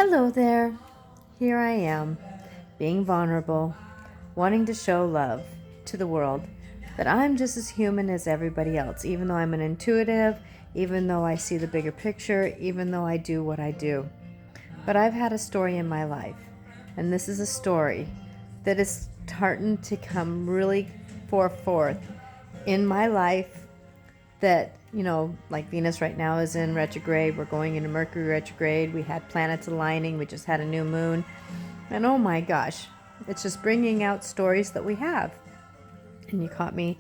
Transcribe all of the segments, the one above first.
Hello there. Here I am, being vulnerable, wanting to show love to the world, that I'm just as human as everybody else, even though I'm an intuitive, even though I see the bigger picture, even though I do what I do. But I've had a story in my life, and this is a story that is starting to come really forth in my life that, like Venus right now is in retrograde. We're going into Mercury retrograde. We had planets aligning. We just had a new moon. And oh my gosh, it's just bringing out stories that we have. And you caught me,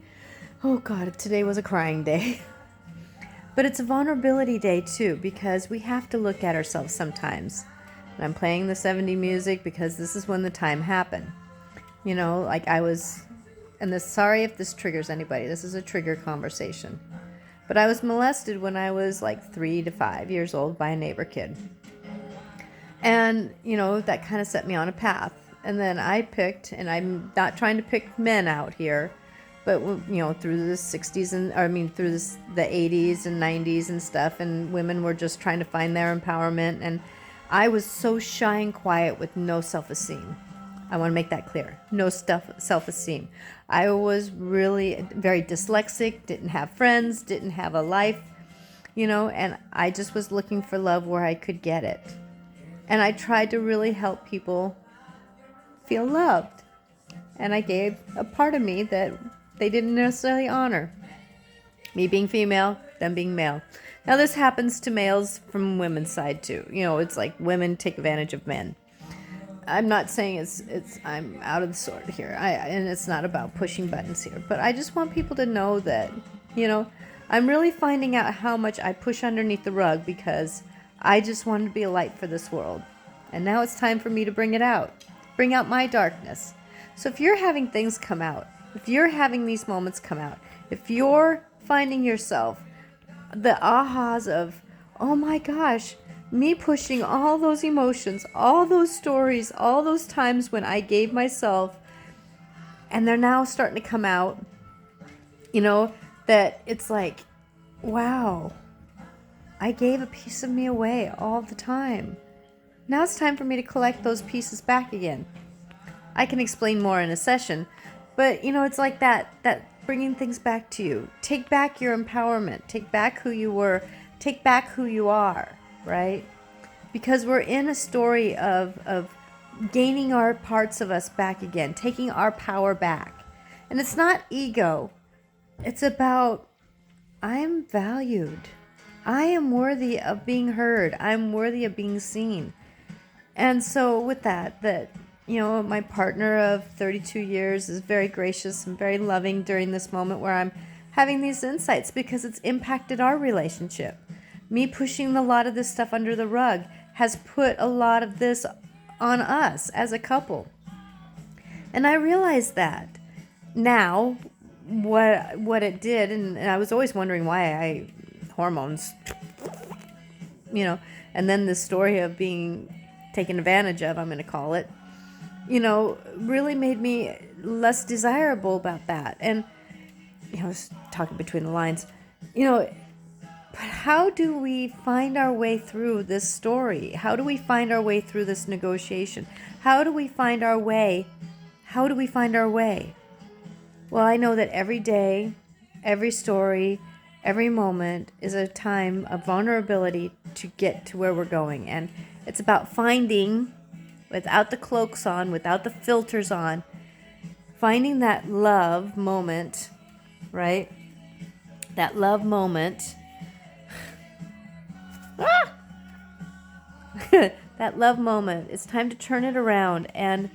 oh God, today was a crying day. But it's a vulnerability day too, because we have to look at ourselves sometimes. And I'm playing the 70 music because this is when the time happened. Like I was, and this, sorry if this triggers anybody, this is a trigger conversation. But I was molested when I was like 3 to 5 years old by a neighbor kid. And, that kind of set me on a path. And then I picked, and I'm not trying to pick men out here, but, through the 60s through the 80s and 90s and stuff, and women were just trying to find their empowerment. And I was so shy and quiet with no self-esteem. I want to make that clear. No self-esteem. I was really very dyslexic, didn't have friends, didn't have a life, and I just was looking for love where I could get it. And I tried to really help people feel loved. And I gave a part of me that they didn't necessarily honor. Me being female, them being male. Now this happens to males from women's side too. It's like women take advantage of men. I'm not saying it's I'm out of the sort here. And it's not about pushing buttons here, but I just want people to know that, I'm really finding out how much I push underneath the rug because I just wanted to be a light for this world. And now it's time for me to bring it out. Bring out my darkness. So if you're having things come out, if you're having these moments come out, if you're finding yourself the ahas of, oh my gosh, me pushing all those emotions, all those stories, all those times when I gave myself, and they're now starting to come out, that it's like, wow, I gave a piece of me away all the time. Now it's time for me to collect those pieces back again. I can explain more in a session, but it's like that bringing things back to you. Take back your empowerment. Take back who you were. Take back who you are. Right? Because we're in a story of gaining our parts of us back again, taking our power back. And it's not ego. It's about, I am valued. I am worthy of being heard. I'm worthy of being seen. And so with that, my partner of 32 years is very gracious and very loving during this moment where I'm having these insights because it's impacted our relationship. Me pushing a lot of this stuff under the rug has put a lot of this on us as a couple. And I realized that now what it did, and I was always wondering why hormones, and then this story of being taken advantage of, I'm going to call it, really made me less desirable about that. And, I was talking between the lines, but how do we find our way through this story? How do we find our way through this negotiation? How do we find our way? How do we find our way? Well, I know that every day, every story, every moment is a time of vulnerability to get to where we're going. And it's about finding, without the cloaks on, without the filters on, finding that love moment, right? That love moment. That love moment. It's time to turn it around and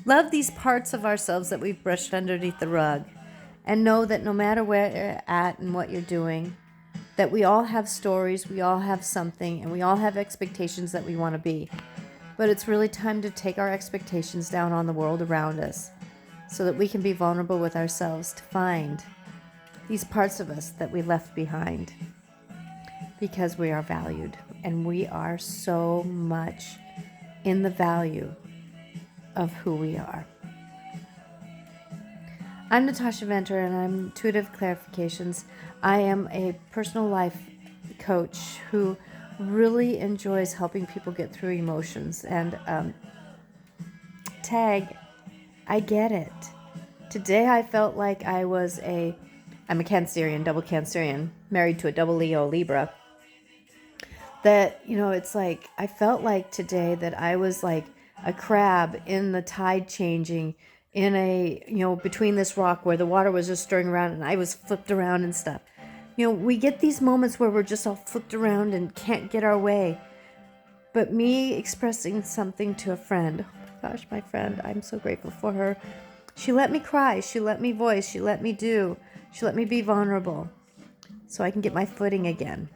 love these parts of ourselves that we've brushed underneath the rug, and know that no matter where you're at and what you're doing, that we all have stories, we all have something, and we all have expectations that we want to be. But it's really time to take our expectations down on the world around us so that we can be vulnerable with ourselves to find these parts of us that we left behind. Because we are valued, and we are so much in the value of who we are. I'm Natasha Venter, and I'm Intuitive Clarifications. I am a personal life coach who really enjoys helping people get through emotions. And tag, I get it. Today I felt like I'm a Cancerian, double Cancerian, married to a double Leo Libra. That, it's like, I felt like today that I was like a crab in the tide changing in between this rock where the water was just stirring around and I was flipped around and stuff. We get these moments where we're just all flipped around and can't get our way. But me expressing something to a friend, oh my gosh, my friend, I'm so grateful for her. She let me cry, she let me voice, she let me be vulnerable so I can get my footing again.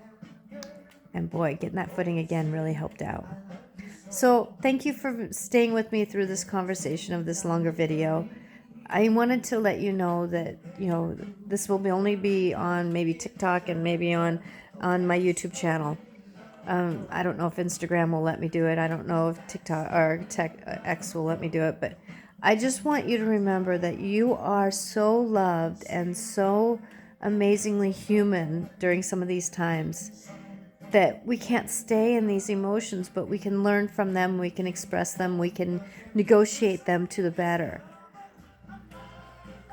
And boy, getting that footing again really helped out. So thank you for staying with me through this conversation of this longer video. I wanted to let you know that, this will only be on maybe TikTok and maybe on my YouTube channel. I don't know if Instagram will let me do it. I don't know if TikTok or X will let me do it. But I just want you to remember that you are so loved and so amazingly human during some of these times, that we can't stay in these emotions, but we can learn from them, we can express them, we can negotiate them to the better.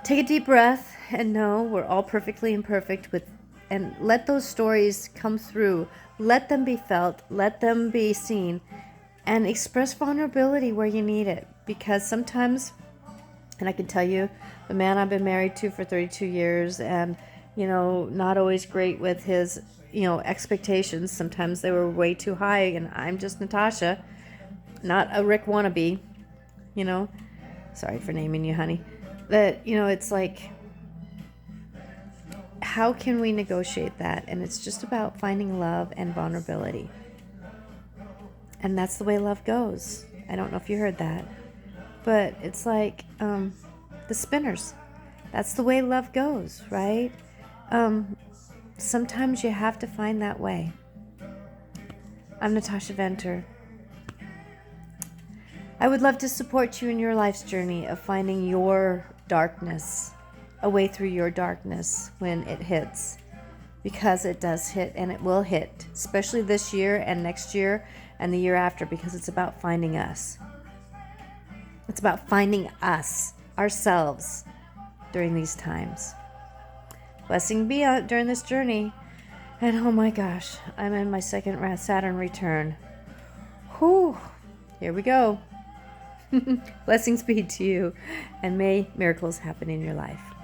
Take a deep breath and know we're all perfectly imperfect, and let those stories come through. Let them be felt, let them be seen, and express vulnerability where you need it. Because sometimes, and I can tell you, the man I've been married to for 32 years and, not always great with his expectations. Sometimes they were way too high, and I'm just Natasha, not a Rick wannabe, sorry for naming you, honey. That, it's like, how can we negotiate that? And it's just about finding love and vulnerability. And that's the way love goes. I don't know if you heard that, but it's like the spinners. That's the way love goes, right? Sometimes you have to find that way. I'm Natasha Venter. I would love to support you in your life's journey of finding your darkness, a way through your darkness when it hits. Because it does hit, and it will hit, especially this year and next year and the year after, because it's about finding us. It's about finding us, ourselves, during these times. Blessing be out during this journey. And oh my gosh, I'm in my second Saturn return. Whew, here we go. Blessings be to you, and may miracles happen in your life.